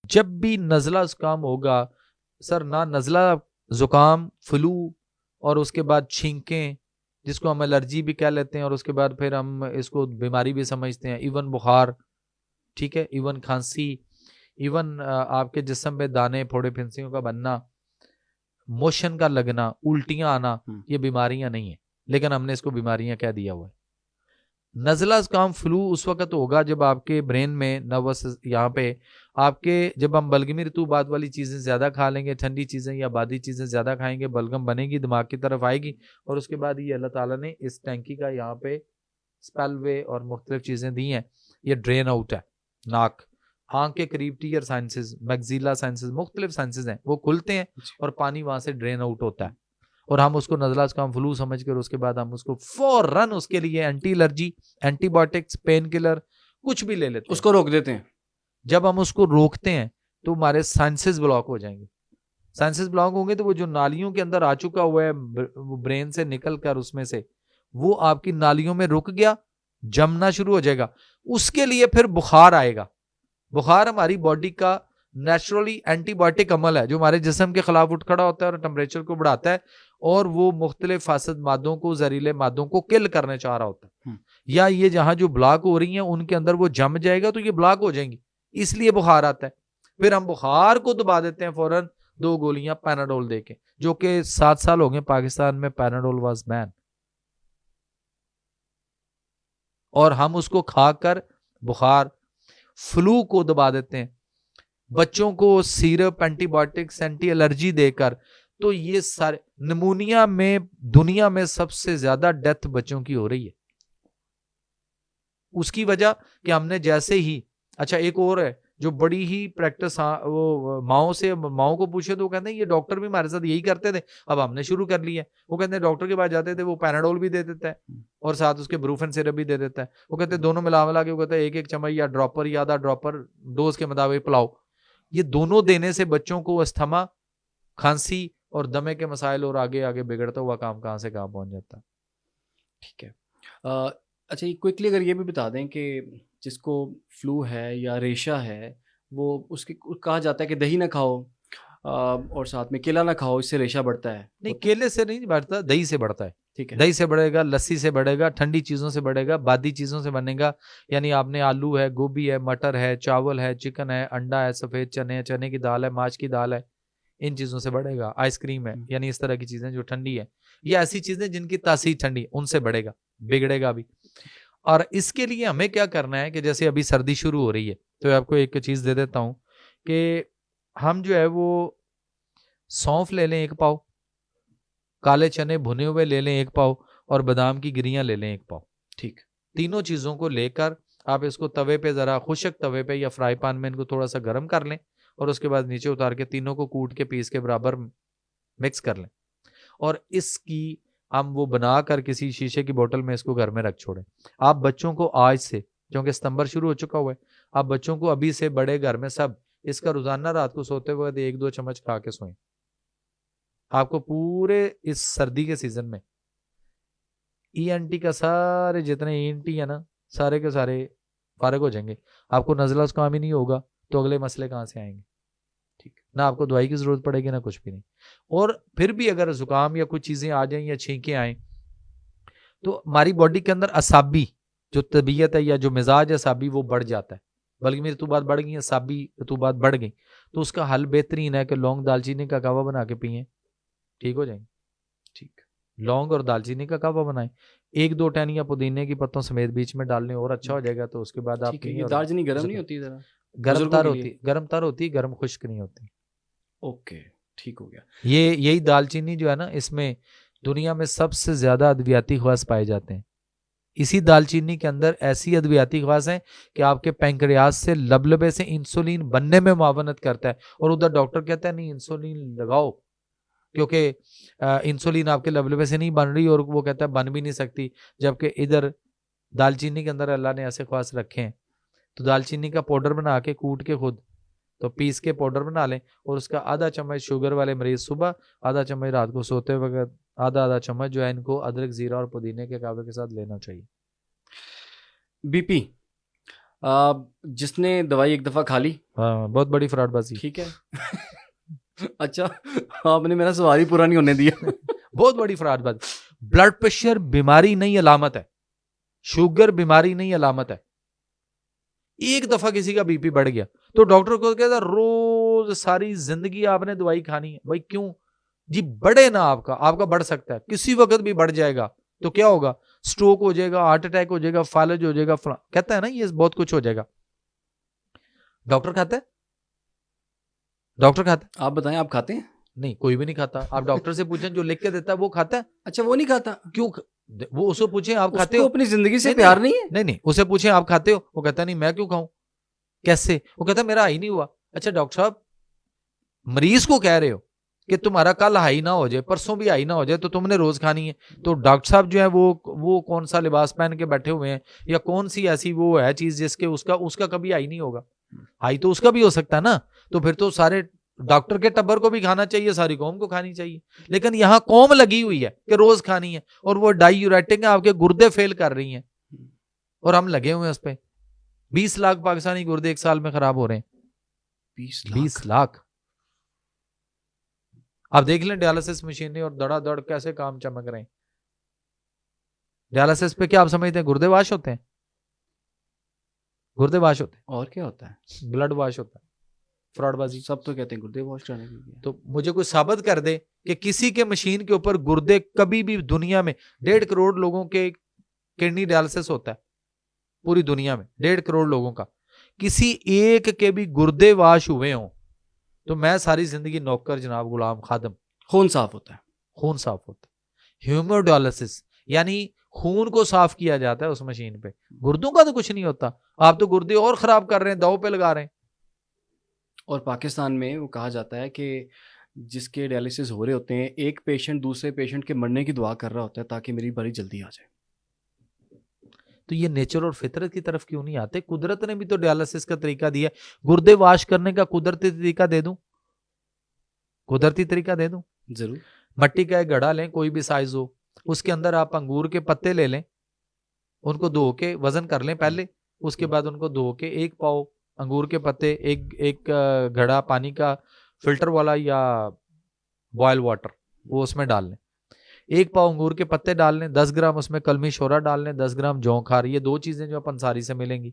جب بھی نزلہ زکام ہوگا سر، نہ نزلہ زکام، فلو اور اس کے بعد چھینکیں جس کو ہم الرجی بھی کہہ لیتے ہیں، اور اس کے بعد پھر ہم اس کو بیماری بھی سمجھتے ہیں، ایون بخار، ٹھیک ہے، ایون کھانسی، ایون آپ کے جسم پہ دانے پھوڑے پھنسیوں کا بننا، موشن کا لگنا، الٹیاں آنا، یہ بیماریاں نہیں ہیں، لیکن ہم نے اس کو بیماریاں کہہ دیا ہوا ہے۔ نزلہ زکام فلو اس وقت ہوگا جب آپ کے برین میں نروس یہاں پہ آپ کے، جب ہم بلغمی رطوبات والی چیزیں زیادہ کھا لیں گے، ٹھنڈی چیزیں یا بادی چیزیں زیادہ کھائیں گے، بلغم بنے گی، دماغ کی طرف آئے گی، اور اس کے بعد یہ اللہ تعالیٰ نے اس ٹینکی کا یہاں پہ اسپیل وے اور مختلف چیزیں دی ہیں، یہ ڈرین آؤٹ ہے، ناک، آنکھ کے قریب ٹیئر سائنسز، میگزیلا سائنسز، مختلف سائنسز ہیں، وہ کھلتے ہیں اور پانی وہاں سے ڈرین آؤٹ ہوتا ہے، اور ہم اس کو نزلہ زکام فلو سمجھ کر اس کے بعد ہم اس کو فوراً اس کے لیے anti allergy, antibiotics, painkiller کچھ بھی لے لیتے ہیں، اس کو روک دیتے ہیں۔ جب ہم اس کو روکتے ہیں تو ہمارے سائنسز بلاک ہو جائیں گے، سائنسز بلاک ہوں گے تو وہ جو نالیوں کے اندر آ چکا ہوا ہے برین سے نکل کر اس میں سے، وہ آپ کی نالیوں میں رک گیا، جمنا شروع ہو جائے گا، اس کے لیے پھر بخار آئے گا۔ بخار ہماری باڈی کا نیچرلی اینٹی بایوٹک عمل ہے جو ہمارے جسم کے خلاف اٹھ کھڑا ہوتا ہے اور ٹمپریچر کو بڑھاتا ہے، اور وہ مختلف فاسد مادوں کو، زہریلے مادوں کو کل کرنے چاہ رہا ہوتا ہے، یا یہ جہاں جو بلاک ہو رہی ہیں ان کے اندر وہ جم جائے گا تو یہ بلاک ہو جائیں گی، اس لیے بخار آتا ہے۔ پھر ہم بخار کو دبا دیتے ہیں فوراً 2 گولیاں پیناڈول دے کے، جو کہ 7 سال ہو گئے پاکستان میں پیناڈول واز بین، اور ہم اس کو کھا کر بخار، فلو کو دبا دیتے ہیں، بچوں کو syrup, antibiotics, anti allergy دے کر، تو یہ سارے نمونیا میں دنیا میں سب سے زیادہ ڈیتھ بچوں کی ہو رہی ہے، اس کی وجہ کہ ہم نے جیسے ہی، اچھا ایک اور ہے جو بڑی ہی پریکٹس، وہ ماؤں کو پوچھے تو وہ کہتے ہیں یہ ڈاکٹر بھی ہمارے ساتھ یہی کرتے تھے، اب ہم نے شروع کر لی ہے، وہ کہتے ہیں ڈاکٹر کے پاس جاتے تھے وہ پیناڈول بھی دے دیتا ہے اور ساتھ اس کے بروفن سیرپ بھی دے دیتا ہے، وہ کہتے ہیں دونوں ملا کے، وہ کہتے ہیں ایک چمچ یا ڈراپر یا آدھا ڈراپر ڈوز کے مطابق پلاؤ، یہ دونوں دینے سے بچوں کو استھما، کھانسی اور دمے کے مسائل اور آگے آگے بگڑتا ہوا کام کہاں سے کہاں پہنچ جاتا ہے۔ ٹھیک ہے، اچھا کوئکلی اگر یہ بھی بتا دیں کہ جس کو فلو ہے یا ریشہ ہے، وہ اس کی کہا جاتا ہے کہ دہی نہ کھاؤ اور ساتھ میں کیلا نہ کھاؤ، اس سے ریشہ بڑھتا ہے۔ نہیں، کیلے سے نہیں بڑھتا، دہی سے بڑھتا ہے، ٹھیک ہے، دہی سے بڑھے گا، لسی سے بڑھے گا، ٹھنڈی چیزوں سے بڑھے گا، بادی چیزوں سے بنے گا، یعنی آپ نے آلو ہے، گوبھی ہے، مٹر ہے، چاول ہے، چکن ہے، انڈا ہے، سفید چنے کی دال ہے، ماچ کی دال ہے، ان چیزوں سے بڑھے گا، آئس کریم ہے، یعنی اس طرح کی چیزیں جو ٹھنڈی ہے، یہ ایسی چیزیں جن کی تاثیر ٹھنڈی ہے، ان سے بڑھے گا، بگڑے گا بھی۔ اور اس کے لیے ہمیں کیا کرنا ہے کہ جیسے ابھی سردی شروع ہو رہی ہے تو آپ کو ایک چیز دے دیتا ہوں کہ ہم جو ہے وہ سونف لے لیں 1 پاؤ، کالے چنے بھنے ہوئے لے لیں 1 پاؤ، اور بادام کی گریاں لے لیں 1 پاؤ، ٹھیک، تینوں چیزوں کو لے کر آپ اس کو توے پہ، ذرا خشک توے پہ یا فرائی پان میں ان کو تھوڑا سا گرم کر لیں، اور اس کے بعد نیچے اتار کے تینوں کو کوٹ کے پیس کے برابر مکس کر لیں، اور اس کی ہم وہ بنا کر کسی شیشے کی بوتل میں اس کو گھر میں رکھ چھوڑیں۔ آپ بچوں کو آج سے، کیونکہ ستمبر شروع ہو چکا ہوا ہے، آپ بچوں کو ابھی سے، بڑے گھر میں سب، اس کا روزانہ رات کو سوتے ہوئے 1-2 چمچ کھا کے سوئیں، آپ کو پورے اس سردی کے سیزن میں ای این ٹی کا سارے جتنے ای این ٹی ہے نا، سارے کے سارے فارغ ہو جائیں گے، آپ کو نزلہ زکام ہی نہیں ہوگا تو اگلے مسئلے کہاں سے آئیں گے؟ ٹھیک، نہ آپ کو دوائی کی ضرورت پڑے گی، نہ کچھ بھی نہیں۔ اور پھر بھی اگر زکام یا کچھ چیزیں آ جائیں یا چھینکیں آئیں تو ہماری باڈی کے اندر اعصابی جو طبیعت ہے یا جو مزاج ہے اعصابی، وہ بڑھ جاتا ہے، بلکہ میری رطوبات بڑھ گئی، اعصابی رطوبات بڑھ گئی، تو اس کا حل بہترین ہے کہ لونگ دال چینی کا قہوہ بنا کے پئیں، ٹھیک ہو جائیں گے۔ ٹھیک، لونگ اور دال چینی کا قہوہ بنائیں، 1-2 ٹہنیاں پودینے کی پتوں سمیت بیچ میں ڈال لیں اور اچھا ہو جائے گا، تو اس کے بعد آپ ٹھیک ہے۔ پئیں، یہ اور دارچینی گرم نہیں ہوتی ذرا؟ گرم بزرگوں تر کے ہوتی، لیے؟ گرم ہوتی، گرم خشک نہیں ہوتی۔ اوکے، ٹھیک ہو گیا۔ یہی دال چینی جو ہے نا، اس میں دنیا میں سب سے زیادہ ادویاتی خواص پائے جاتے ہیں، اسی دال چینی کے اندر ایسی ادویاتی خواص ہیں کہ آپ کے پینکریاس سے لبلبے سے انسولین بننے میں معاونت کرتا ہے، اور ادھر ڈاکٹر کہتا ہے نہیں انسولین لگاؤ، کیونکہ انسولین آپ کے لبلبے سے نہیں بن رہی، اور وہ کہتا ہے بن بھی نہیں سکتی، جبکہ ادھر دال چینی کے اندر اللہ نے ایسے خواص رکھے ہیں۔ تو دال چینی کا پاؤڈر بنا کے کوٹ کے خود تو پیس کے پاؤڈر بنا لیں، اور اس کا آدھا چمچ شوگر والے مریض صبح، آدھا چمچ رات کو سوتے وقت، آدھا چمچ جو ہے ان کو ادرک، زیرہ اور پودینے کے قہوے کے ساتھ لینا چاہیے۔ بی پی جس نے دوائی ایک دفعہ کھا لی, ہاں بہت بڑی فراڈ بازی. ٹھیک ہے. اچھا آپ نے میرا سوال ہی پورا نہیں ہونے دیا. بہت بڑی فراڈ بازی. بلڈ پریشر بیماری نہیں علامت ہے, شوگر بیماری نہیں علامت ہے. ایک دفعہ کسی کا بی پی بڑھ گیا تو ڈاکٹر کو کہتا روز ساری زندگی آپ نے دوائی کھانی ہے. بھائی کیوں جی؟ بڑھے نا, آپ کا بڑھ سکتا ہے, کسی وقت بھی بڑھ جائے گا تو کیا ہوگا؟ سٹروک ہو جائے گا, ہارٹ اٹیک ہو جائے گا, فالج ہو جائے گا, کہتا ہے نا یہ بہت کچھ ہو جائے گا. ڈاکٹر کھاتا ہے؟ ڈاکٹر کھاتا ہے؟ آپ بتائیں, آپ کھاتے ہیں؟ نہیں, کوئی بھی نہیں کھاتا. آپ ڈاکٹر سے پوچھیں, جو لکھ کے دیتا ہے وہ کھاتا ہے. اچھا وہ نہیں کھاتا؟ کیوں؟ وہ اسے پوچھیں آپ اس کھاتے کو ہو؟ اپنی زندگی سے پیار نہیں ہے. نہیں, اسے پوچھیں آپ کھاتے ہو, وہ کہتا نہیں میں کیوں کھاؤں. کیسے؟ وہ کہتا میرا ہائی نہیں ہوا. اچھا ڈاکٹر صاحب, مریض کو کہہ رہے ہو کہ تمہارا کل ہائی نہ ہو جائے, پرسوں بھی ہائی نہ ہو جائے, تو تم نے روز کھانی ہے. تو ڈاکٹر صاحب جو ہے وہ کون سا لباس پہن کے بیٹھے ہوئے ہیں, یا کون سی ایسی وہ ہے چیز جس کے اس کا کبھی ہائی نہیں ہوگا؟ ہائی تو اس کا بھی ہو سکتا ہے نا. تو پھر تو سارے ڈاکٹر کے ٹبر کو بھی کھانا چاہیے, ساری قوم کو کھانی چاہیے. لیکن یہاں قوم لگی ہوئی ہے کہ روز کھانی ہے, اور وہ ڈائی یوریٹک آپ کے گردے فیل کر رہی ہیں, اور ہم لگے ہوئے ہیں اس پہ. 20 لاکھ پاکستانی گردے ایک سال میں خراب ہو رہے ہیں. 20 لاکھ. آپ دیکھ لیں ڈیالسس مشینیں اور دڑا دڑ کیسے کام چمک رہے ہیں. ڈیالسس پہ کیا آپ سمجھتے ہیں گردے واش ہوتے ہیں؟ گردے واش ہوتے ہیں. اور کیا ہوتا ہے؟ بلڈ واش ہوتا ہے. فراڈ بازی. سب تو کہتے ہیں گردے واش کرانے کے لیے. تو مجھے کوئی ثابت کر دے کہ کسی کے مشین کے اوپر گردے, کبھی بھی دنیا میں 1.5 کروڑ لوگوں کے کڈنی ڈیالسس ہوتا ہے پوری دنیا میں, 1.5 کروڑ لوگوں کا, کسی ایک کے بھی گردے واش ہوئے ہوں تو میں ساری زندگی نوکر جناب, غلام, خادم. خون صاف ہوتا ہے. خون صاف ہوتا ہے. ہیموڈیالسس یعنی خون کو صاف کیا جاتا ہے اس مشین پہ, گردوں کا تو کچھ نہیں ہوتا. آپ تو گردے اور خراب کر رہے ہیں, داؤ پہ لگا رہے ہیں. اور پاکستان میں وہ کہا جاتا ہے کہ جس کے ڈیالسس ہو رہے ہوتے ہیں, ایک پیشنٹ دوسرے پیشنٹ کے مرنے کی دعا کر رہا ہوتا ہے تاکہ میری باری جلدی آ جائے. تو یہ نیچر اور فطرت کی طرف کیوں نہیں آتے؟ قدرت نے بھی تو ڈیالسس کا طریقہ دیا. گردے واش کرنے کا قدرتی طریقہ دے دوں, قدرتی طریقہ دے دوں. ضرور. مٹی کا ایک گھڑا لیں, کوئی بھی سائز ہو, اس کے اندر آپ انگور کے پتے لے لیں, ان کو دھو کے وزن کر لیں پہلے, اس کے بعد ان کو دھو کے 1 پاؤ انگور کے پتے ایک گھڑا پانی کا فلٹر والا یا بوائل واٹر وہ اس میں ڈال لیں. 1 پاؤ انگور کے پتے ڈال لیں, 10 گرام اس میں کلمی شورا ڈال لیں, 10 گرام جونکھار. یہ 2 چیزیں جو پنساری سے ملیں گی,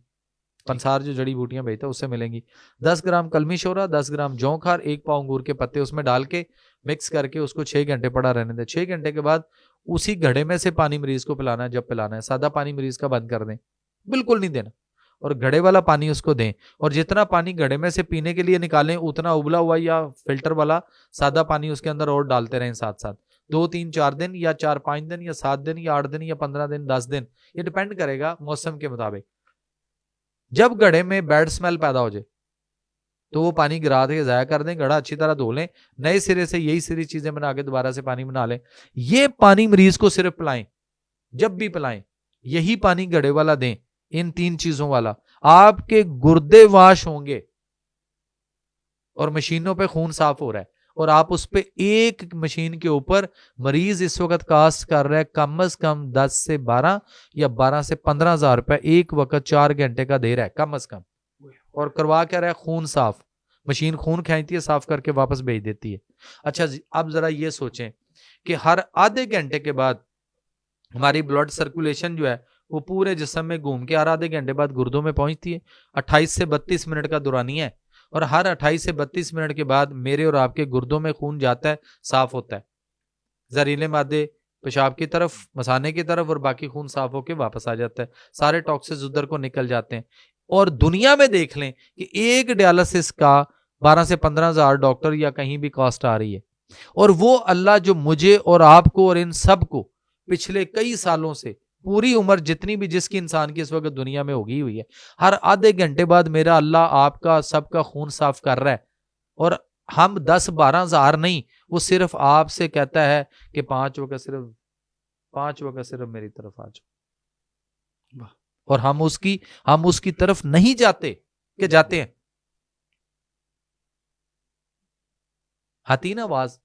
پنسار جو جڑی بوٹیاں بیچتا ہے اس سے ملیں گی. 10 گرام کلمی شورا, 10 گرام جونکھار, 1 پاؤ انگور کے پتے اس میں ڈال کے مکس کر کے اس کو 6 گھنٹے پڑا رہنے دیں. 6 گھنٹے کے بعد اسی گھڑے میں سے پانی مریض کو پلانا ہے. جب پلانا ہے سادہ پانی مریض کا بند کر دیں, بالکل نہیں دینا, اور گھڑے والا پانی اس کو دیں. اور جتنا پانی گھڑے میں سے پینے کے لیے نکالیں اتنا ابلا ہوا یا فلٹر والا سادہ پانی اس کے اندر اور ڈالتے رہیں ساتھ ساتھ. 2 3 4 دن یا 4 5 دن یا 7 دن یا 8 دن یا 15 دن 10 دن, یہ ڈیپینڈ کرے گا موسم کے مطابق. جب گھڑے میں بیڈ سمیل پیدا ہو جائے تو وہ پانی گرا کے ضائع کر دیں, گھڑا اچھی طرح دھو لیں, نئے سرے سے یہی ساری چیزیں بنا کے دوبارہ سے پانی بنا لیں. یہ پانی مریض کو صرف پلائیں, جب بھی پلائیں یہی پانی گھڑے والا دیں, ان 3 چیزوں والا. آپ کے گردے واش ہوں گے اور مشینوں پہ خون صاف ہو رہا ہے, اور آپ اس پہ ایک مشین کے اوپر مریض اس وقت کاسٹ کر رہا ہے کم از کم 10 سے 12 یا 12 سے 15 ہزار روپے ایک وقت 4 گھنٹے کا دے رہا ہے کم از کم. اور کروا کیا رہا ہے؟ خون صاف. مشین خون کھینچتی ہے, صاف کر کے واپس بھیج دیتی ہے. اچھا اب ذرا یہ سوچیں کہ ہر آدھے گھنٹے کے بعد ہماری بلڈ سرکولیشن جو ہے وہ پورے جسم میں گھوم کے ہر آدھے گھنٹے بعد گردوں میں پہنچتی ہے. 28 سے 32 منٹ کا دورانیہ ہے, اور ہر 28 سے 32 منٹ کے بعد میرے اور آپ کے گردوں میں خون جاتا ہے, صاف ہوتا ہے, زہریلے مادے پیشاب کی طرف, مثانے کی طرف, اور باقی خون صاف ہو کے واپس آ جاتا ہے. سارے ٹاکسز ادھر کو نکل جاتے ہیں. اور دنیا میں دیکھ لیں کہ ایک ڈیالسس کا 12 سے 15 ہزار ڈاکٹر یا کہیں بھی کاسٹ آ رہی ہے. اور وہ اللہ جو مجھے اور آپ کو اور ان سب کو پچھلے کئی سالوں سے پوری عمر جتنی بھی جس کی انسان کی اس وقت دنیا میں ہوگی ہوئی ہے, ہر آدھے گھنٹے بعد میرا اللہ آپ کا سب کا خون صاف کر رہا ہے. اور ہم 10-12 ہزار نہیں, وہ صرف آپ سے کہتا ہے کہ 5 وقت صرف میری طرف آ جاؤ. اور ہم اس کی طرف نہیں جاتے کہ جاتے ہیں. آتی نا آواز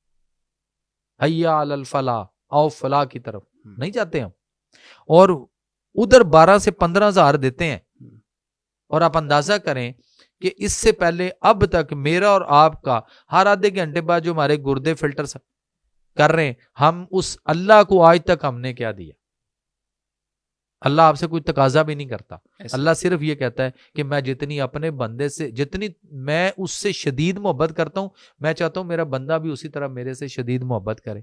حیا علی الفلاح, آؤ فلاح کی طرف, نہیں جاتے ہم. اور ادھر 12 سے 15 ہزار دیتے ہیں اور آپ اندازہ کریں کہ اس سے پہلے اب تک میرا اور آپ کا ہر آدھے گھنٹے بعد جو ہمارے گردے فلٹر کر رہے ہیں، ہم اس اللہ کو آج تک ہم نے کیا دیا؟ اللہ آپ سے کوئی تقاضا بھی نہیں کرتا. اللہ صرف یہ کہتا ہے کہ میں جتنی اپنے بندے سے، جتنی میں اس سے شدید محبت کرتا ہوں، میں چاہتا ہوں میرا بندہ بھی اسی طرح میرے سے شدید محبت کرے.